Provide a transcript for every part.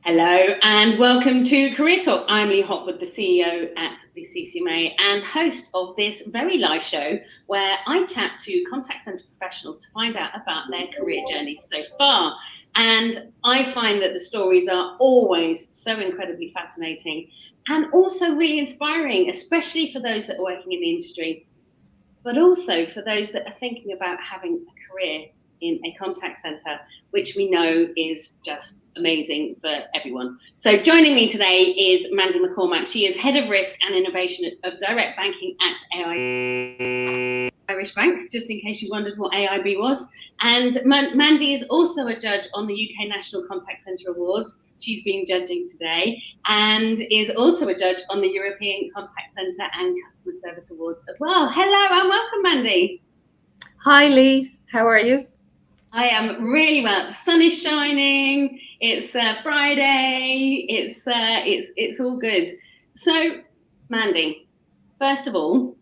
Hello and welcome to Career Talk. I'm Lee Hopwood, the CEO at the CCMA and host of this very live show where I chat to contact centre professionals to find out about their career journeys so far. And I find that the stories are always so incredibly fascinating and also really inspiring, especially for those that are working in the industry, but also for those that are thinking about having a career in a contact centre, which we know is just amazing for everyone. So joining me today is Amanda McCormack. She is Head of Risk and Innovation of Direct Banking at Irish Bank, just in case you wondered what AIB was. And Mandy is also a judge on the UK National Contact Centre Awards. She's been judging today and is also a judge on the European Contact Centre and Customer Service Awards as well. Hello and welcome, Mandy. Hi, Lee. How are you? I am really well. The sun is shining. It's Friday. It's all good. So, Mandy, first of all,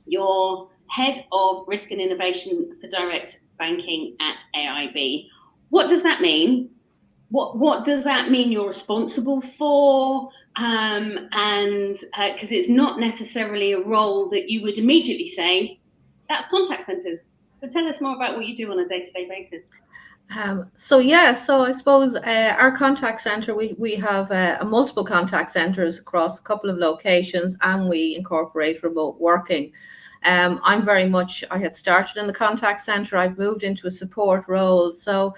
you're head of risk and innovation for direct banking at AIB. What does that mean? What does that mean you're responsible for? And because it's not necessarily a role that you would immediately say, that's contact centres. So tell us more about what you do on a day-to-day basis. So I suppose our contact centre, we have multiple contact centres across a couple of locations, and we incorporate remote working. I had started in the contact centre. I've moved into a support role. So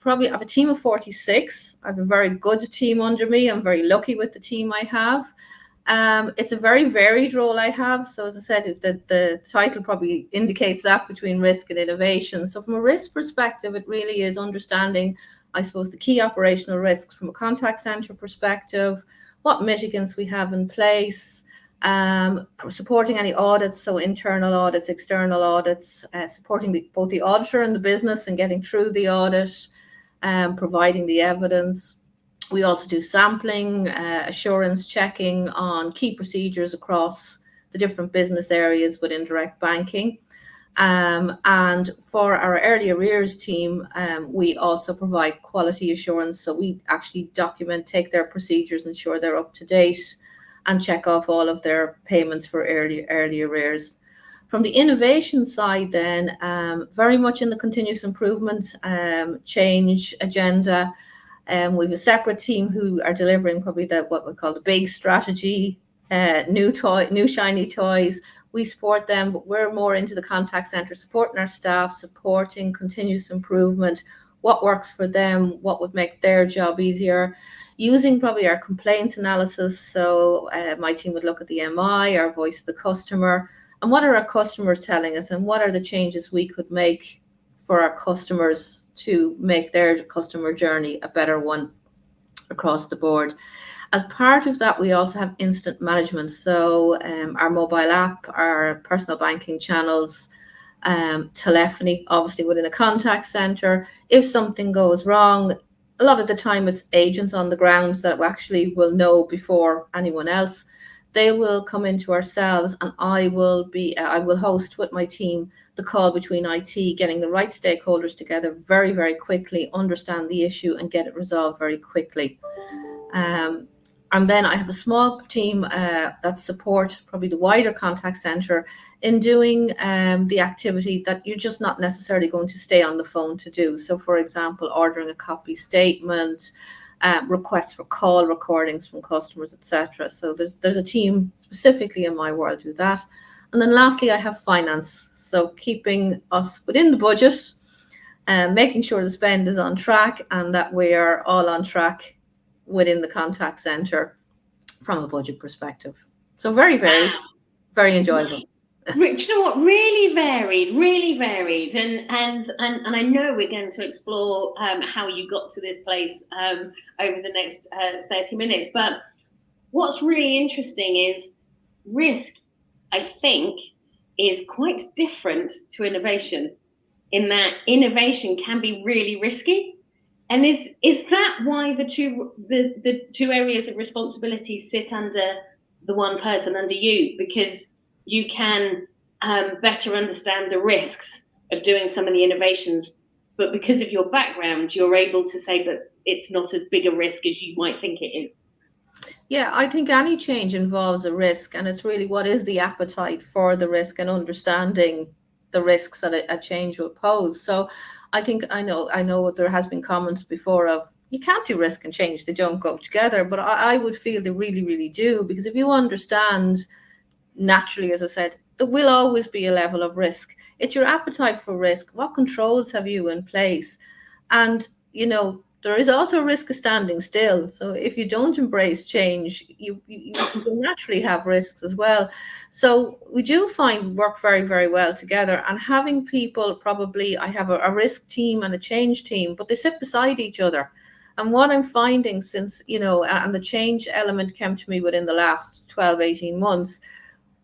probably I have a team of 46. I have a very good team under me. I'm very lucky with the team I have. It's a very varied role I have. So as I said, the title probably indicates that, between risk and innovation. So from a risk perspective, it really is understanding, I suppose, the key operational risks from a contact centre perspective, what mitigants we have in place, supporting any audits, so internal audits, external audits, supporting both the auditor and the business and getting through the audit, providing the evidence. We also do sampling, assurance checking on key procedures across the different business areas within direct banking. And for our early arrears team, we also provide quality assurance. So we actually take their procedures, ensure they're up to date, and check off all of their payments for early arrears. From the innovation side then, very much in the continuous improvement change agenda. We have a separate team who are delivering probably what we call the big strategy, new shiny toys. We support them, but we're more into the contact centre, supporting our staff, supporting continuous improvement, what works for them, what would make their job easier, using probably our complaints analysis. So my team would look at the MI, our voice of the customer, and what are our customers telling us, and what are the changes we could make for our customers to make their customer journey a better one across the board. As part of that, we also have instant management. So our mobile app, our personal banking channels, telephony, obviously within a contact centre. If something goes wrong, a lot of the time it's agents on the ground that actually will know before anyone else. They will come into ourselves, and I will host with my team the call between IT, getting the right stakeholders together very, very quickly, understand the issue and get it resolved very quickly. And then I have a small team that support probably the wider contact centre in doing the activity that you're just not necessarily going to stay on the phone to do. So, for example, ordering a copy statement, requests for call recordings from customers, etc. So there's a team specifically in my world do that. And then lastly, I have finance. So keeping us within the budget, making sure the spend is on track and that we are all on track within the contact centre from a budget perspective. So very varied, very enjoyable. Do you know what? Really varied, and I know we're going to explore how you got to this place over the next 30 minutes. But what's really interesting is risk, I think, is quite different to innovation, in that innovation can be really risky. And is that why the two areas of responsibility sit under the one person, under you, because you can better understand the risks of doing some of the innovations, but because of your background, you're able to say, but it's not as big a risk as you might think it is. Yeah, I think any change involves a risk, and it's really what is the appetite for the risk and understanding the risks that a change will pose. So I know there has been comments before of you can't do risk and change, they don't go together, but I would feel they really, really do, because if you understand naturally, as I said, there will always be a level of risk. It's your appetite for risk. What controls have you in place? And, there is also a risk of standing still. So if you don't embrace change, you will naturally have risks as well. So we do find work very, very well together. And having people, probably I have a risk team and a change team, but they sit beside each other. And what I'm finding since, and the change element came to me within the last 12, 18 months,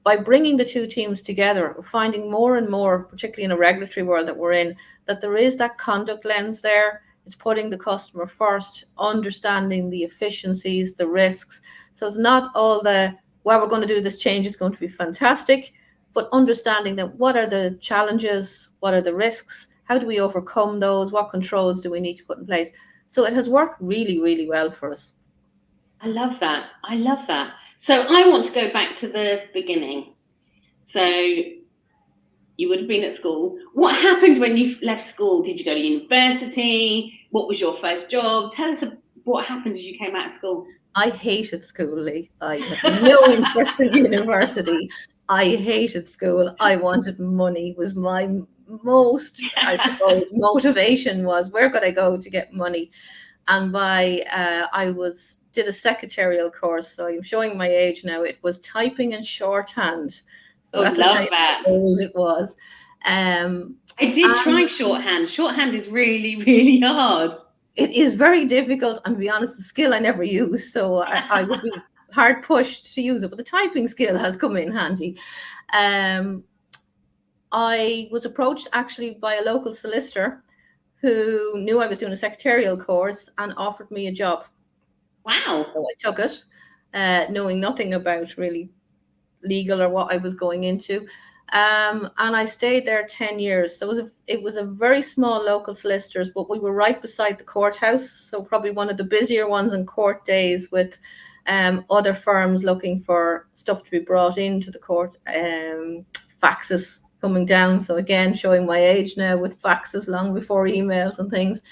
by bringing the two teams together, we're finding more and more, particularly in a regulatory world that we're in, that there is that conduct lens there. It's putting the customer first, understanding the efficiencies, the risks. So it's not all we're going to do this change, is going to be fantastic, but understanding that what are the challenges, what are the risks, how do we overcome those, what controls do we need to put in place. So it has worked really, really well for us. I love that. I love that. So I want to go back to the beginning. So you would have been at school. What happened when you left school? Did you go to university? What was your first job? Tell us what happened as you came out of school. I hated school, Lee. I had no interest in university. I hated school. I wanted money, was my most, I suppose, motivation was where could I go to get money? And did a secretarial course. So I'm showing my age now. It was typing and shorthand. So I love that. How old it was. I did try shorthand. Shorthand is really, really hard. It is very difficult, and to be honest, a skill I never use. So I would be hard pushed to use it, but the typing skill has come in handy. I was approached actually by a local solicitor who knew I was doing a secretarial course and offered me a job. Wow. So I took it, knowing nothing about really legal or what I was going into. And I stayed there 10 years. So it was a very small local solicitors, but we were right beside the courthouse. So probably one of the busier ones in court days, with other firms looking for stuff to be brought into the court, faxes coming down. So again, showing my age now, with faxes long before emails and things.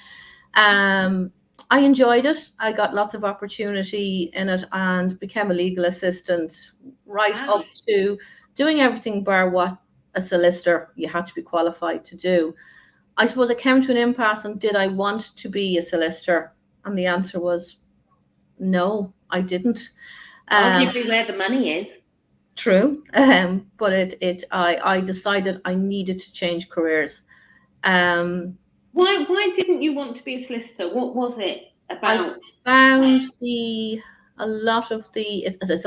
I enjoyed it. I got lots of opportunity in it and became a legal assistant right up to doing everything bar what a solicitor you had to be qualified to do. I suppose it came to an impasse, and did I want to be a solicitor? And the answer was no, I didn't. Arguably where the money is. True. But I decided I needed to change careers. Why didn't you want to be a solicitor? What was it about? I found it's a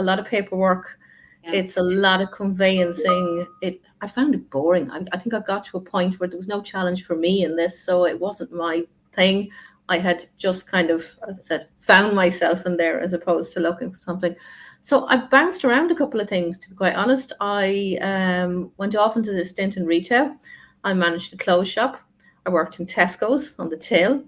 lot of paperwork. Yeah. It's a lot of conveyancing. I found it boring. I think I got to a point where there was no challenge for me in this, so it wasn't my thing. I had just kind of, as I said, found myself in there as opposed to looking for something. So I bounced around a couple of things, to be quite honest. I went off into a stint in retail. I managed a clothes shop. I worked in Tesco's on the till.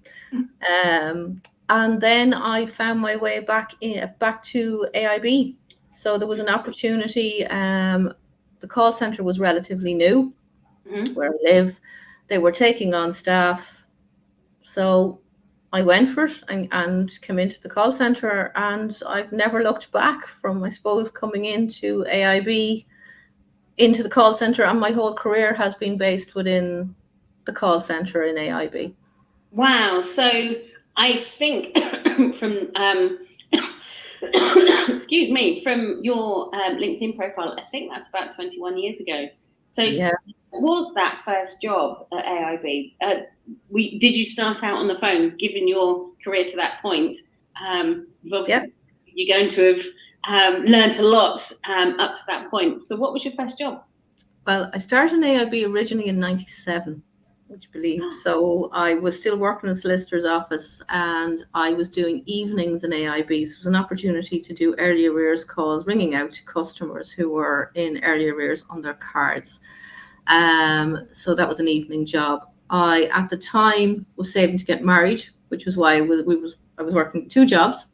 And then I found my way back to AIB. So there was an opportunity. The call center was relatively new where I live. They were taking on staff. So I went for it and came into the call center, and I've never looked back from, I suppose, coming into AIB into the call center, and my whole career has been based within the call center in AIB. Wow. So I think from excuse me, from your LinkedIn profile, I think that's about 21 years ago. So yeah. Was that first job at AIB? Did you start out on the phones, given your career to that point? You're going to have learned a lot up to that point. So what was your first job? Well, I started in AIB originally in 97. Would you believe? So I was still working in a solicitor's office, and I was doing evenings in AIB. So it was an opportunity to do early arrears calls, ringing out to customers who were in early arrears on their cards. So that was an evening job. I, at the time, was saving to get married, which was why we was I was working 2 jobs.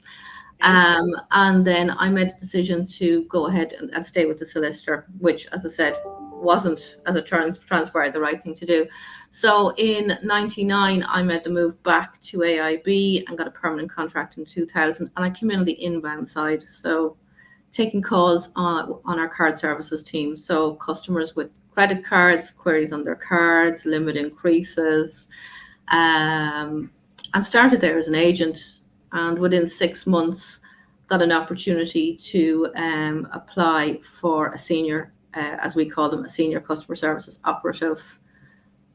And then I made a decision to go ahead and stay with the solicitor, which, as I said, wasn't, as it transpired, the right thing to do. So in 99, I made the move back to AIB and got a permanent contract in 2000. And I came in on the inbound side. So taking calls on our card services team. So customers with credit cards, queries on their cards, limit increases, and started there as an agent. And within 6 months, got an opportunity to apply for a senior, as we call them, a senior customer services operative.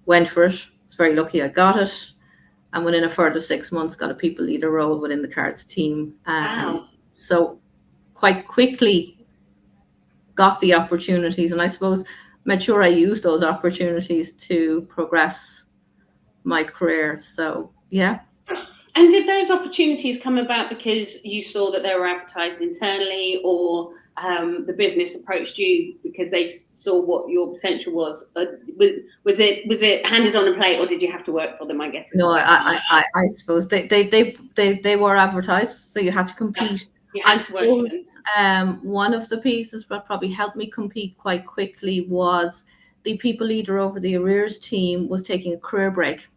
Went for it. Was very lucky I got it. And within a further 6 months, got a people leader role within the cards team. Wow. So quite quickly got the opportunities, and I suppose made sure I used those opportunities to progress my career. So yeah. And did those opportunities come about because you saw that they were advertised internally, or the business approached you because they saw what your potential was? Was it handed on a plate, or did you have to work for them? I guess. No, I suppose they were advertised, so you had to compete. You had to work for them. One of the pieces that probably helped me compete quite quickly was the people leader over the arrears team was taking a career break.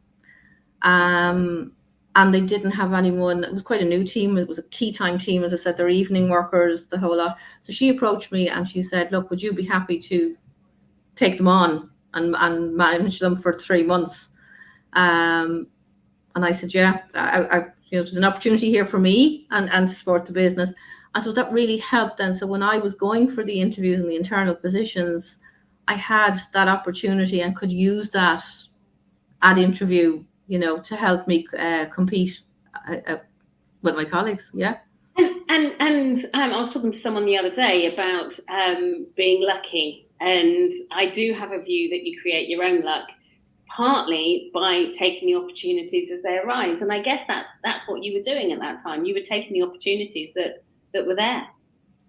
And they didn't have anyone. It was quite a new team. It was a key time team, as I said. They're evening workers, the whole lot. So she approached me and she said, "Look, would you be happy to take them on and manage them for 3 months?" And I said, "Yeah, there's an opportunity here for me and support the business." And so that really helped then. So when I was going for the interviews and the internal positions, I had that opportunity and could use that at interview, to help me compete with my colleagues. Yeah. And I was talking to someone the other day about being lucky, and I do have a view that you create your own luck, partly by taking the opportunities as they arise. And I guess that's what you were doing at that time. You were taking the opportunities that were there.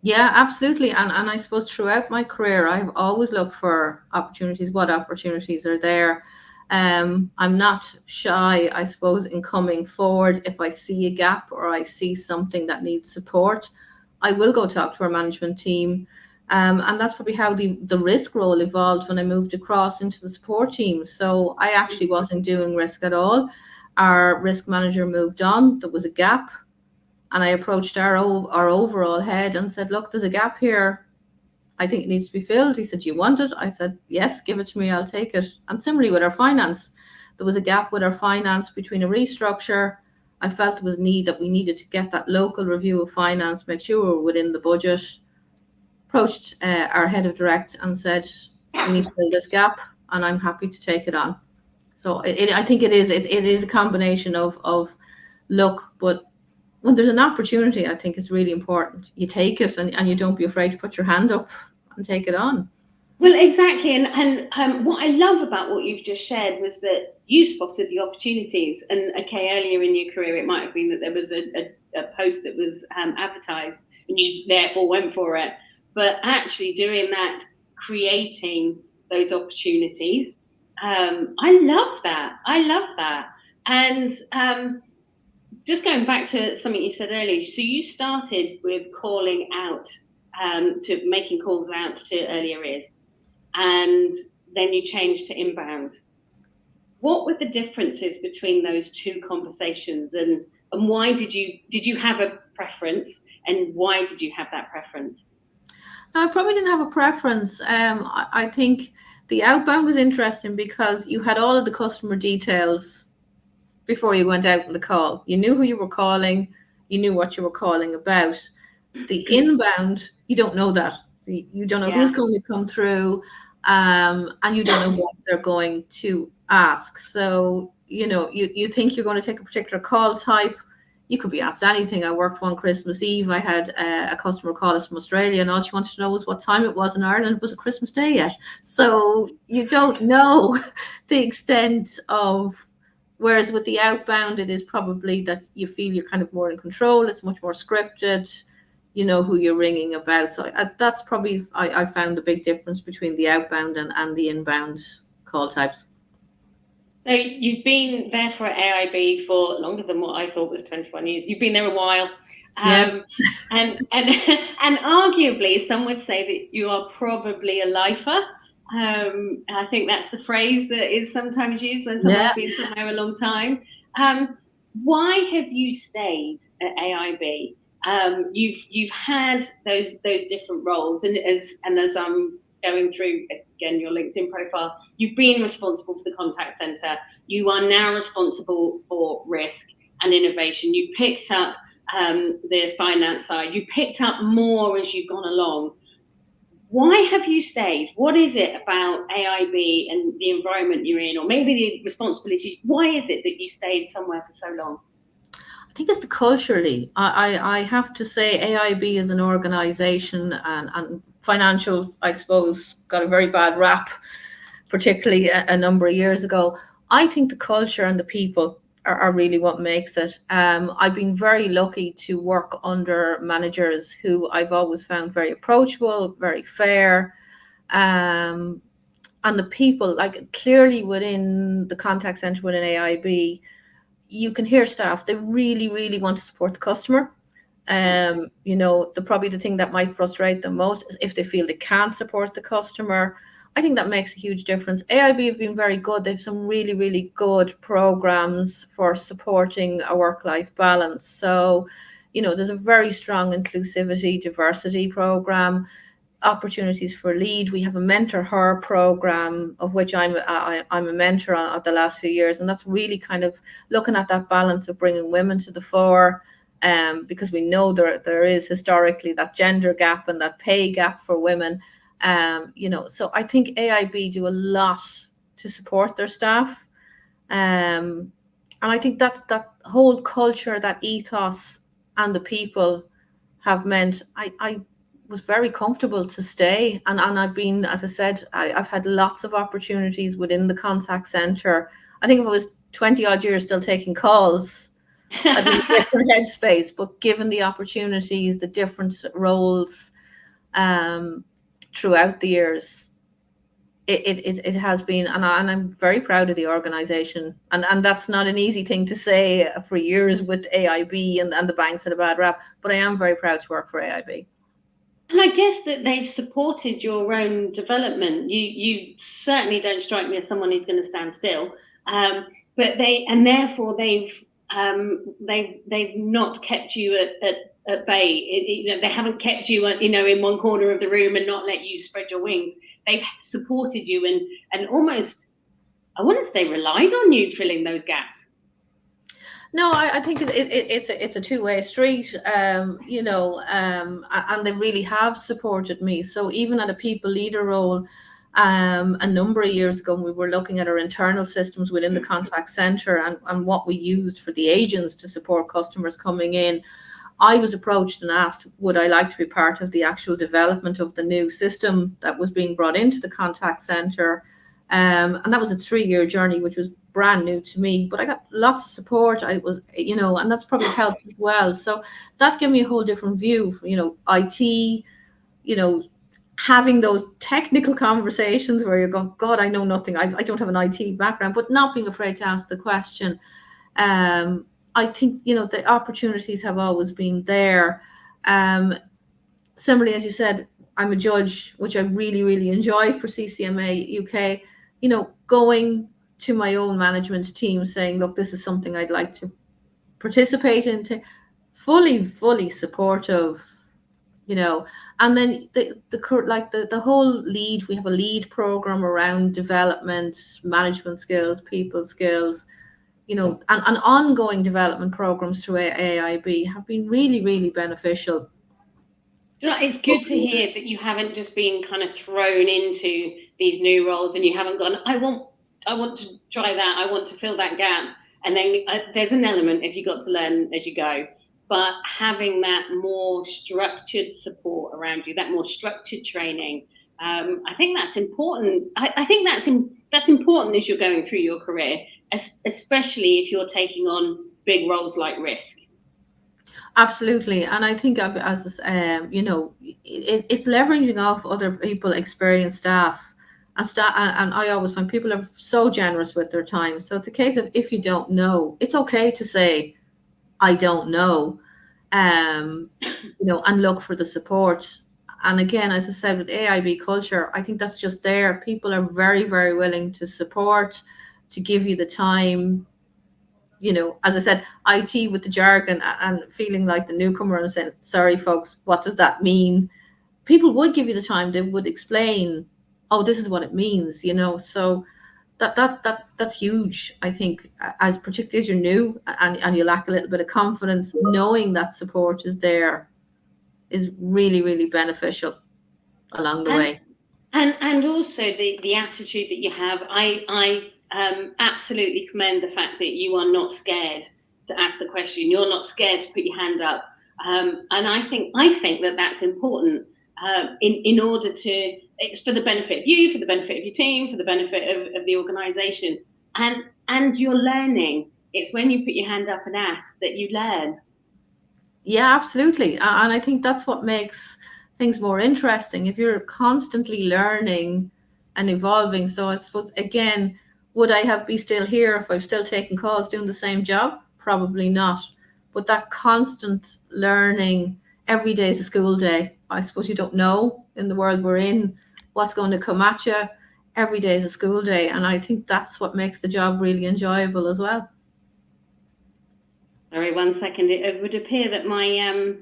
Yeah, absolutely. And I suppose throughout my career, I've always looked for opportunities, what opportunities are there. I'm not shy, I suppose, in coming forward. If I see a gap or I see something that needs support, I will go talk to our management team. And that's probably how the risk role evolved when I moved across into the support team. So I actually wasn't doing risk at all. Our risk manager moved on. There was a gap. And I approached our overall head and said, "Look, there's a gap here. I think it needs to be filled." He said, "Do you want it?" I said, "Yes, give it to me, I'll take it." And similarly with our finance, there was a gap with our finance between a restructure. I felt there was need that we needed to get that local review of finance, make sure we were within the budget. Approached our head of direct and said, "We need to fill this gap, and I'm happy to take it on." So I think it is a combination of luck, but when there's an opportunity, I think it's really important. You take it and you don't be afraid to put your hand up and take it on. Well, exactly. And what I love about what you've just shared was that you spotted the opportunities. And okay, earlier in your career, it might have been that there was a post that was advertised and you therefore went for it. But actually doing that, creating those opportunities, I love that. I love that. And just going back to something you said earlier, so you started with calling out, to making calls out to early arrears, and then you changed to inbound. What were the differences between those two conversations, and why did you have a preference, and why did you have that preference? No, I probably didn't have a preference. I think the outbound was interesting because you had all of the customer details before you went out on the call. You knew who you were calling, you knew what you were calling about. The inbound, you don't know that. So you don't know who's going to come through, and you don't know what they're going to ask. So, you think you're going to take a particular call type. You could be asked anything. I worked one Christmas Eve. I had a customer call us from Australia, and all she wanted to know was what time it was in Ireland. Was it Christmas Day yet? So you don't know the extent of. Whereas with the outbound, it is probably that you feel you're kind of more in control. It's much more scripted. You know who you're ringing about. So that's probably, I found a big difference between the outbound and the inbound call types. So you've been there for AIB for longer than what I thought was 21 years. You've been there a while. Yes. And and arguably some would say that you are probably a lifer. I think that's the phrase that is sometimes used when someone's Yeah. been somewhere a long time. Um, why have you stayed at AIB? You've had those different roles, and as I'm going through again your LinkedIn profile, you've been responsible for the contact center. You are now responsible for risk and innovation. You picked up the finance side. You picked up more as you've gone along. Why have you stayed? What is it about AIB and the environment you're in, or maybe the responsibilities? Why is it that you stayed somewhere for so long? I think it's the culturally. I have to say AIB is an organization, and financial, I suppose, got a very bad rap, particularly a number of years ago. I think the culture and the people are really what makes it. I've been very lucky to work under managers who I've always found very approachable, very fair. Um, and the people, like clearly within the contact center within AIB, you can hear staff, they really, really want to support the customer. Probably the thing that might frustrate them most is if they feel they can't support the customer. I think that makes a huge difference. AIB have been very good. They have some really, really good programs for supporting a work-life balance. So, there's a very strong inclusivity, diversity program, opportunities for lead. We have a mentor her program, of which I'm a mentor on the last few years, and that's really kind of looking at that balance of bringing women to the fore, because we know there is historically that gender gap and that pay gap for women. So I think AIB do a lot to support their staff, and I think that whole culture, that ethos, and the people have meant I was very comfortable to stay. And I've been, as I said, I've had lots of opportunities within the contact center. I think if it was 20 odd years still taking calls, I'd be in a different headspace. But given the opportunities, the different roles, um, throughout the years, it has been, and I'm very proud of the organization. And that's not an easy thing to say for years with AIB, and the banks had a bad rap, but I am very proud to work for AIB. And I guess that they've supported your own development. You certainly don't strike me as someone who's going to stand still. But therefore they've not kept you at bay. They haven't kept you in one corner of the room and not let you spread your wings. They've supported you and almost, I want to say, relied on you filling those gaps. No, I think it's a two-way street, and they really have supported me. So even at a people leader role, a number of years ago, we were looking at our internal systems within the contact center, and what we used for the agents to support customers coming in. I was approached and asked, would I like to be part of the actual development of the new system that was being brought into the contact center? And that was a 3-year journey, which was brand new to me, but I got lots of support. I was, and that's probably helped as well. So that gave me a whole different view for, IT, having those technical conversations where you're going, God, I know nothing. I don't have an IT background, but not being afraid to ask the question. I think, the opportunities have always been there. Similarly, as you said, I'm a judge, which I really, really enjoy for CCMA UK, going to my own management team saying, look, this is something I'd like to participate in, to fully supportive, and then the whole lead, we have a lead program around development, management skills, people skills, and ongoing development programs through AIB have been really, really beneficial. It's good to hear that you haven't just been kind of thrown into these new roles and you haven't gone, I want to try that, I want to fill that gap. And then there's an element if you got to learn as you go, but having that more structured support around you, that more structured training, I think that's important. I think that's important as you're going through your career, especially if you're taking on big roles like risk. Absolutely, and I think it's leveraging off other people, experienced staff, And I always find people are so generous with their time. So it's a case of, if you don't know, it's okay to say, I don't know, and look for the support. And again, as I said, with AIB culture, I think that's just there. People are very, very willing to support, to give you the time. As I said, IT with the jargon and feeling like the newcomer and saying, sorry, folks, what does that mean? People would give you the time. They would explain, oh, this is what it means, so that's huge. I think, as particularly as you're new and you lack a little bit of confidence, knowing that support is there is really, really beneficial along the way. And also the attitude that you have. I absolutely commend the fact that you are not scared to ask the question. You're not scared to put your hand up. And I think that that's important, in order to, it's for the benefit of you, for the benefit of your team, for the benefit of the organisation, and you're learning. It's when you put your hand up and ask that you learn. Yeah, absolutely. And I think that's what makes things more interesting, if you're constantly learning and evolving. So I suppose, again, would I be still here if I was still taking calls doing the same job? Probably not. But that constant learning, every day is a school day. I suppose you don't know, in the world we're in, what's going to come at you. Every day is a school day. And I think that's what makes the job really enjoyable as well. Sorry, 1 second. It would appear that my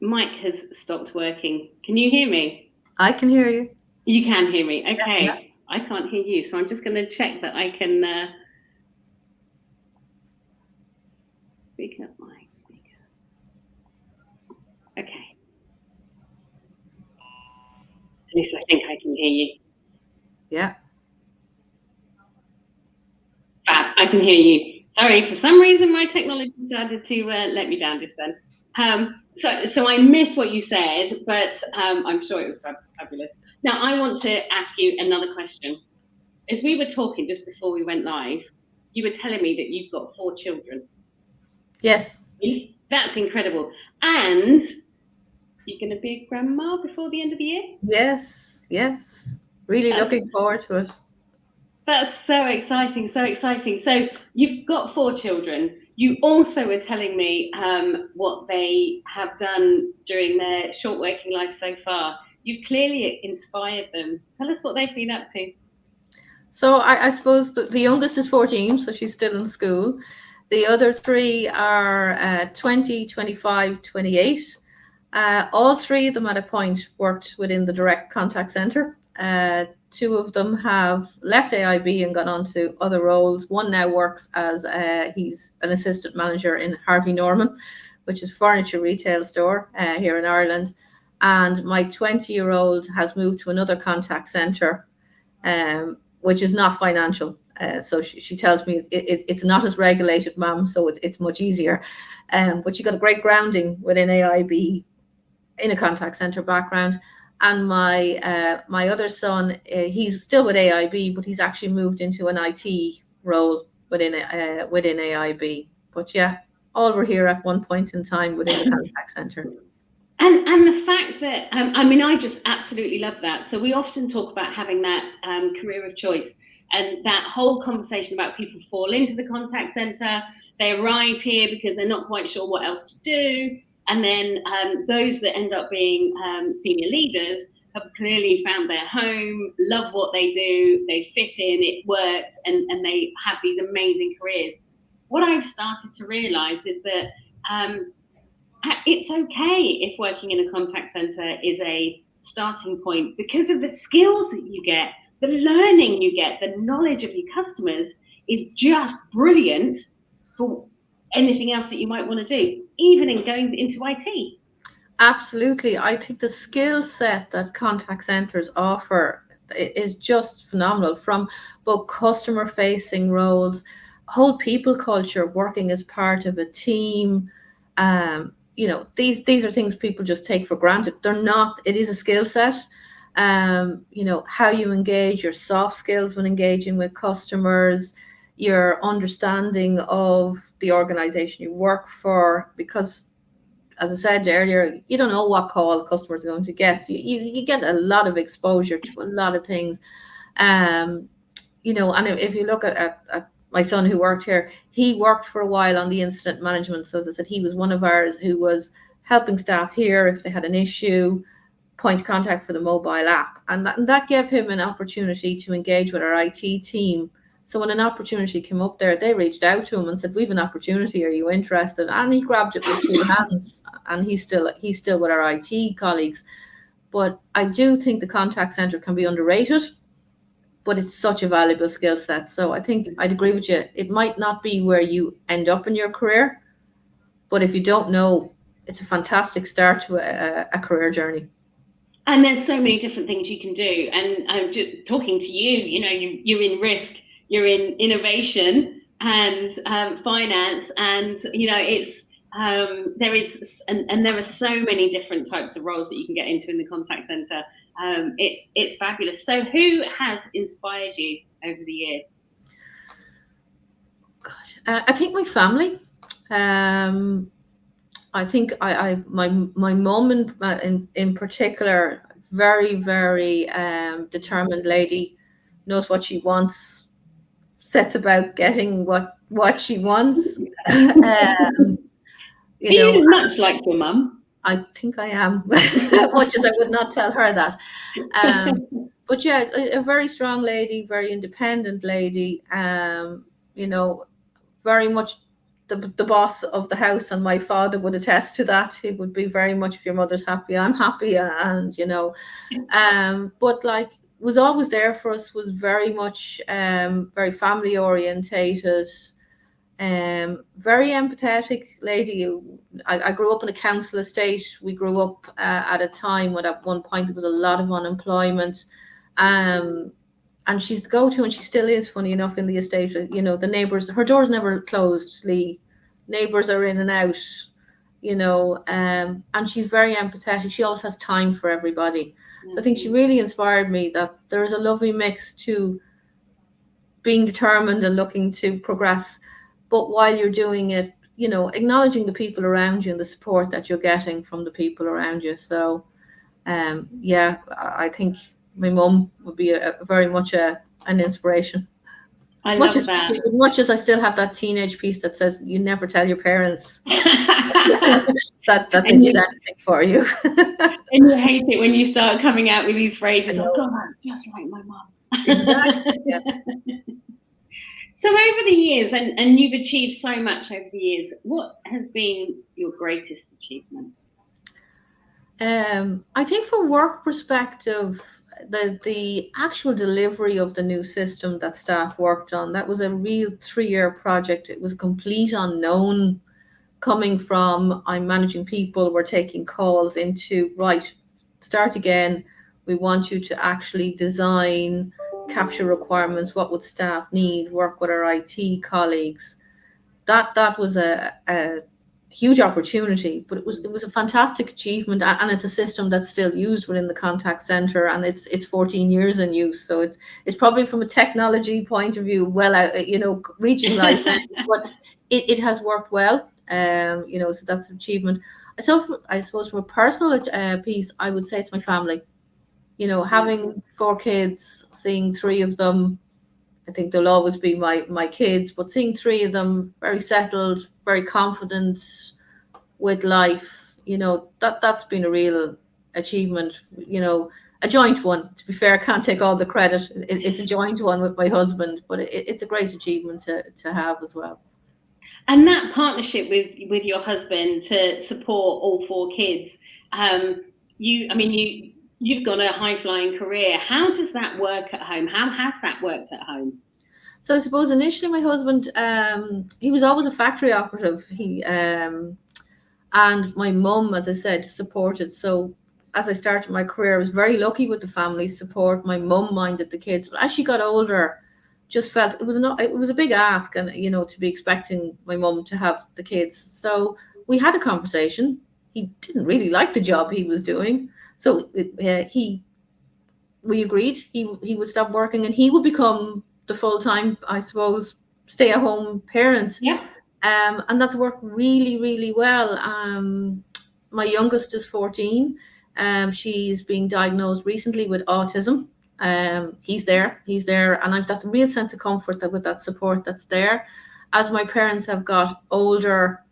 mic has stopped working. Can you hear me? I can hear you. You can hear me. Okay. Yeah. I can't hear you, so I'm just going to check that I can speak up my speaker. Okay. At least I think I can hear you. Yeah. Fab, I can hear you. Sorry, for some reason my technology decided to let me down just then. So I missed what you said, but I'm sure it was fabulous. Now I want to ask you another question. As we were talking just before we went live, you were telling me that you've got 4 children. Yes. That's incredible. And you're going to be a grandma before the end of the year? Yes. Really looking forward to it. That's so exciting, so exciting. So you've got 4 children. You also were telling me what they have done during their short working life so far. You've clearly inspired them. Tell us what they've been up to. So I suppose the youngest is 14, so she's still in school. The other 3 are 20, 25, 28. All 3 of them at a point worked within the direct contact centre. 2 of them have left AIB and gone on to other roles. One now works as he's an assistant manager in Harvey Norman, which is a furniture retail store here in Ireland. And my 20-year-old has moved to another contact centre, which is not financial. So she tells me it's not as regulated, ma'am, so it's much easier. But she got a great grounding within AIB in a contact centre background. And my other son, he's still with AIB, but he's actually moved into an IT role within AIB. But yeah, all were here at one point in time within the contact centre. And the fact that, I just absolutely love that. So we often talk about having that career of choice, and that whole conversation about people fall into the contact centre, they arrive here because they're not quite sure what else to do. And then those that end up being senior leaders have clearly found their home, love what they do, they fit in, it works, and they have these amazing careers. What I've started to realise is that it's okay if working in a contact centre is a starting point, because of the skills that you get, the learning you get, the knowledge of your customers is just brilliant for anything else that you might want to do, even in going into IT. Absolutely. I think the skill set that contact centres offer is just phenomenal, from both customer facing roles, whole people culture, working as part of a team. These are things people just take for granted. They're not. It is a skill set. How you engage, your soft skills when engaging with customers, your understanding of the organization you work for, because as I said earlier, you don't know what call customers are going to get. So you get a lot of exposure to a lot of things. And if you look at my son who worked here, he worked for a while on the incident management. So as I said, he was one of ours who was helping staff here if they had an issue, point of contact for the mobile app. And that gave him an opportunity to engage with our IT team. So when an opportunity came up there, they reached out to him and said, "We have an opportunity. Are you interested?" And he grabbed it with two hands. And he's still with our IT colleagues. But I do think the contact center can be underrated, but it's such a valuable skill set. So I think I'd agree with you. It might not be where you end up in your career, but if you don't know, it's a fantastic start to a career journey. And there's so many different things you can do. And I'm just talking to you, you're in risk, you're in innovation and finance, and it's there are so many different types of roles that you can get into in the contact center. It's fabulous. So who has inspired you over the years? Gosh, I think my family. I think my mum in particular, very, very determined lady, knows what she wants, sets about getting what she wants. You much like your mum. I think I am, much as I would not tell her that. But yeah, a very strong lady, very independent lady. Very much the boss of the house, and my father would attest to that. He would be very much, if your mother's happy, I'm happy, and but like was always there for us. Was very much very family orientated. Very empathetic lady. I grew up in a council estate. We grew up at a time when at one point there was a lot of unemployment. And she's the go-to, and she still is, funny enough, in the estate. The neighbours, her door's never closed, Lee. Neighbours are in and out, and she's very empathetic. She always has time for everybody. So I think she really inspired me, that there is a lovely mix to being determined and looking to progress, but while you're doing it, acknowledging the people around you and the support that you're getting from the people around you. So, I think my mum would be very much an inspiration. I love that. As much as I still have that teenage piece that says you never tell your parents that they did anything for you. And you hate it when you start coming out with these phrases. Oh God, I'm just like my mum. Exactly. Yeah. So over the years, and you've achieved so much over the years, what has been your greatest achievement? I think from work perspective, the actual delivery of the new system that staff worked on, that was a real 3-year project. It was a complete unknown, coming from I'm managing people, we're taking calls, into right, start again. We want you to actually design, capture requirements, what would staff need, work with our IT colleagues. That was a huge opportunity, but it was a fantastic achievement, and it's a system that's still used within the contact center, and it's 14 years in use. So it's probably, from a technology point of view, well out, reaching life, but it has worked well. So that's an achievement. So I suppose from a personal piece, I would say it's my family. Having 4 kids, seeing 3 of them, I think they'll always be my kids, but seeing 3 of them very settled, very confident with life, that's been a real achievement. A joint one, to be fair. I can't take all the credit. It's a joint one with my husband, but it's a great achievement to have as well. And that partnership with your husband to support all 4 kids, you've got a high-flying career. How does that work at home? How has that worked at home? So I suppose initially my husband, he was always a factory operative. And my mum, as I said, supported. So as I started my career, I was very lucky with the family support. My mum minded the kids, but as she got older, just felt it was a big ask, and to be expecting my mum to have the kids. So we had a conversation. He didn't really like the job he was doing, so we agreed he would stop working and he would become the full-time, I suppose, stay-at-home parent. Yeah. And that's worked really, really well. My youngest is 14. She's being diagnosed recently with autism. He's there, and I've that real sense of comfort that with that support that's there. As my parents have got older,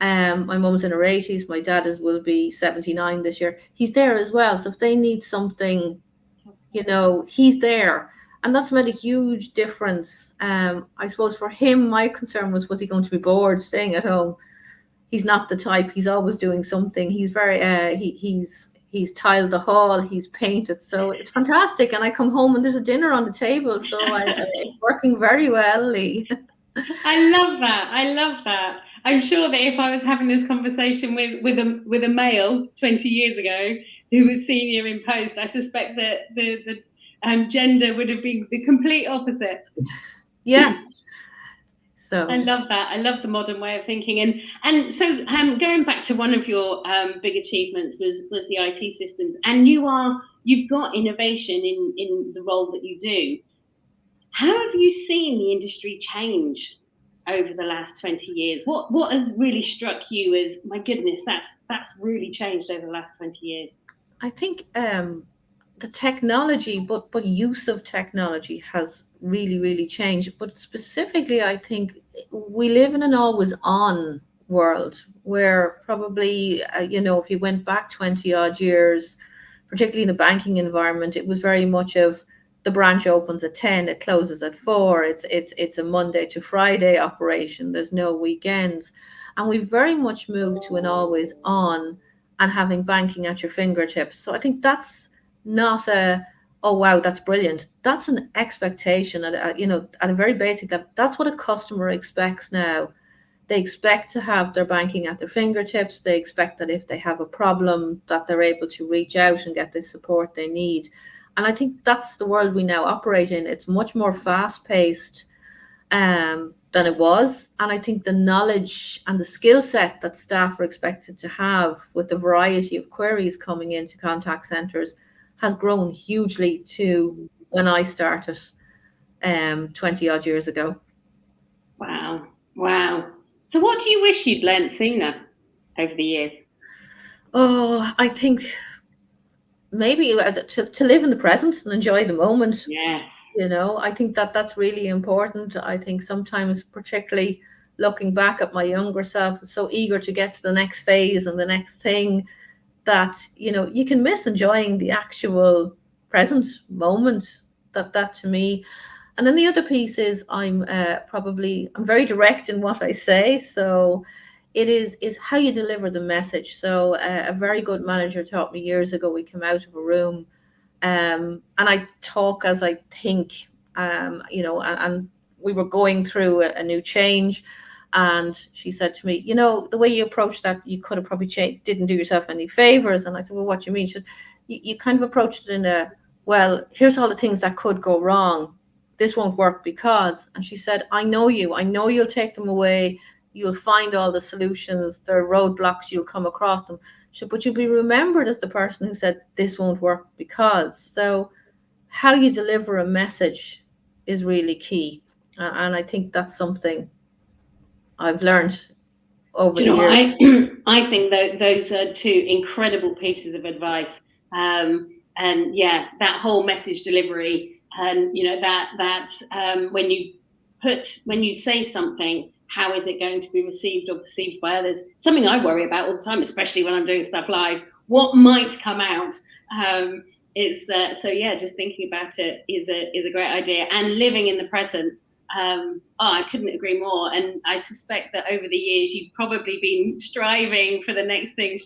my mum's in her 80s, my dad will be 79 this year. He's there as well. So if they need something, he's there. And that's made a huge difference. I suppose for him, my concern was he going to be bored staying at home? He's not the type. He's always doing something. He's very he's tiled the hall, he's painted, so it's fantastic. And I come home and there's a dinner on the table, so it's working very well, Lee. I love that. I'm sure that if I was having this conversation with a male 20 years ago who was senior in post, I suspect that the gender would have been the complete opposite. Yeah. So I love that. I love the modern way of thinking. And so going back to one of your big achievements was the IT systems, and you've got innovation in the role that you do. How have you seen the industry change over the last 20 years? What has really struck you as, my goodness, that's really changed over the last 20 years? I think the technology, but use of technology has really changed. But specifically, I think we live in an always on world where probably, if you went back 20 odd years, particularly in the banking environment, it was very much of the branch opens at 10, it closes at 4. It's a Monday to Friday operation. There's no weekends. And we've very much moved to an always on and having banking at your fingertips. So I think that's not oh wow, that's brilliant. That's an expectation at a very basic level. That's what a customer expects now. They expect to have their banking at their fingertips. They expect that if they have a problem, that they're able to reach out and get the support they need. And I think that's the world we now operate in. It's much more fast-paced than it was. And I think the knowledge and the skill set that staff are expected to have with the variety of queries coming into contact centres has grown hugely to when I started 20 odd years ago. Wow. So what do you wish you'd learned sooner over the years? Oh, I think maybe to live in the present and enjoy the moment. Yes. I think that's really important. I think sometimes, particularly looking back at my younger self, so eager to get to the next phase and the next thing, that you can miss enjoying the actual present moment. That to me. And then the other piece is I'm very direct in what I say, so it is how you deliver the message. So a very good manager taught me years ago. We came out of a room and I talk as I think, and we were going through a new change. And she said to me, the way you approached that, you could have probably didn't do yourself any favors. And I said, well, what do you mean? She said, you kind of approached it in well, here's all the things that could go wrong. This won't work because. And she said, I know you'll take them away. You'll find all the solutions. There are roadblocks, you'll come across them. She said, but you'll be remembered as the person who said, this won't work because. So how you deliver a message is really key. And I think that's something I've learned over the years. I think that those are two incredible pieces of advice. And yeah, that whole message delivery, and that when you say something, how is it going to be received or perceived by others? Something I worry about all the time, especially when I'm doing stuff live. What might come out? Just thinking about it is a great idea, and living in the present. I couldn't agree more. And I suspect that over the years, you've probably been striving for the next thing,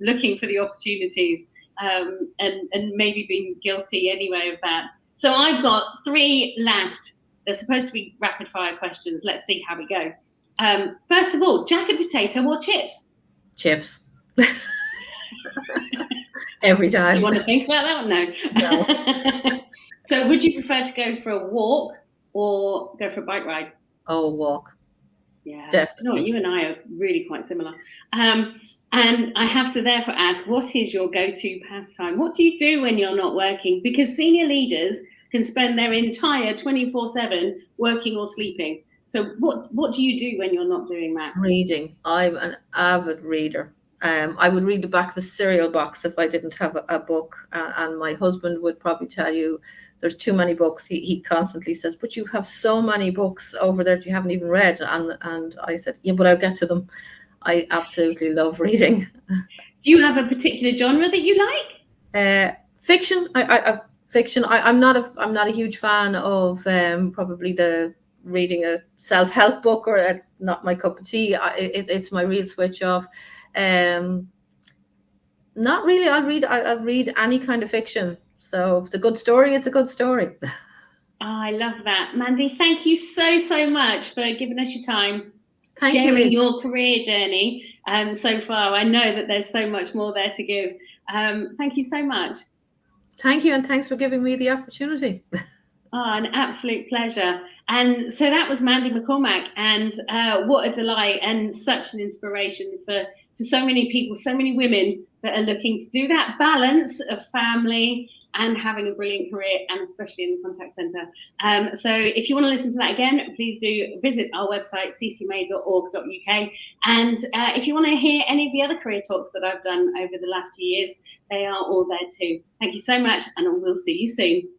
looking for the opportunities, and maybe being guilty anyway of that. So I've got 3 last, they're supposed to be rapid fire questions. Let's see how we go. First of all, jacket potato or chips? Chips. Every time. Do you want to think about that one? No. So would you prefer to go for a walk or go for a bike ride? Oh, walk. Yeah, definitely. No, you and I are really quite similar. And I have to therefore ask, what is your go-to pastime? What do you do when you're not working? Because senior leaders can spend their entire 24/7 working or sleeping. So what do you do when you're not doing that? Reading. I'm an avid reader. I would read the back of a cereal box if I didn't have a book. And my husband would probably tell you there's too many books. He constantly says, but you have so many books over there that you haven't even read. And I said, yeah, but I'll get to them. I absolutely love reading. Do you have a particular genre that you like? Fiction. Fiction. I'm not a huge fan of probably the reading a self-help book, or not my cup of tea. It's my real switch off. Not really. I'll read any kind of fiction. So if it's a good story, it's a good story. Oh, I love that. Mandy, thank you so much for giving us your time, sharing your career journey so far. I know that there's so much more there to give. Thank you so much. Thank you, and thanks for giving me the opportunity. Oh, an absolute pleasure. And so that was Mandy McCormack, and what a delight and such an inspiration for so many people, so many women that are looking to do that balance of family and having a brilliant career, and especially in the contact centre. So if you want to listen to that again, please do visit our website, ccma.org.uk. And if you want to hear any of the other career talks that I've done over the last few years, they are all there too. Thank you so much, and we'll see you soon.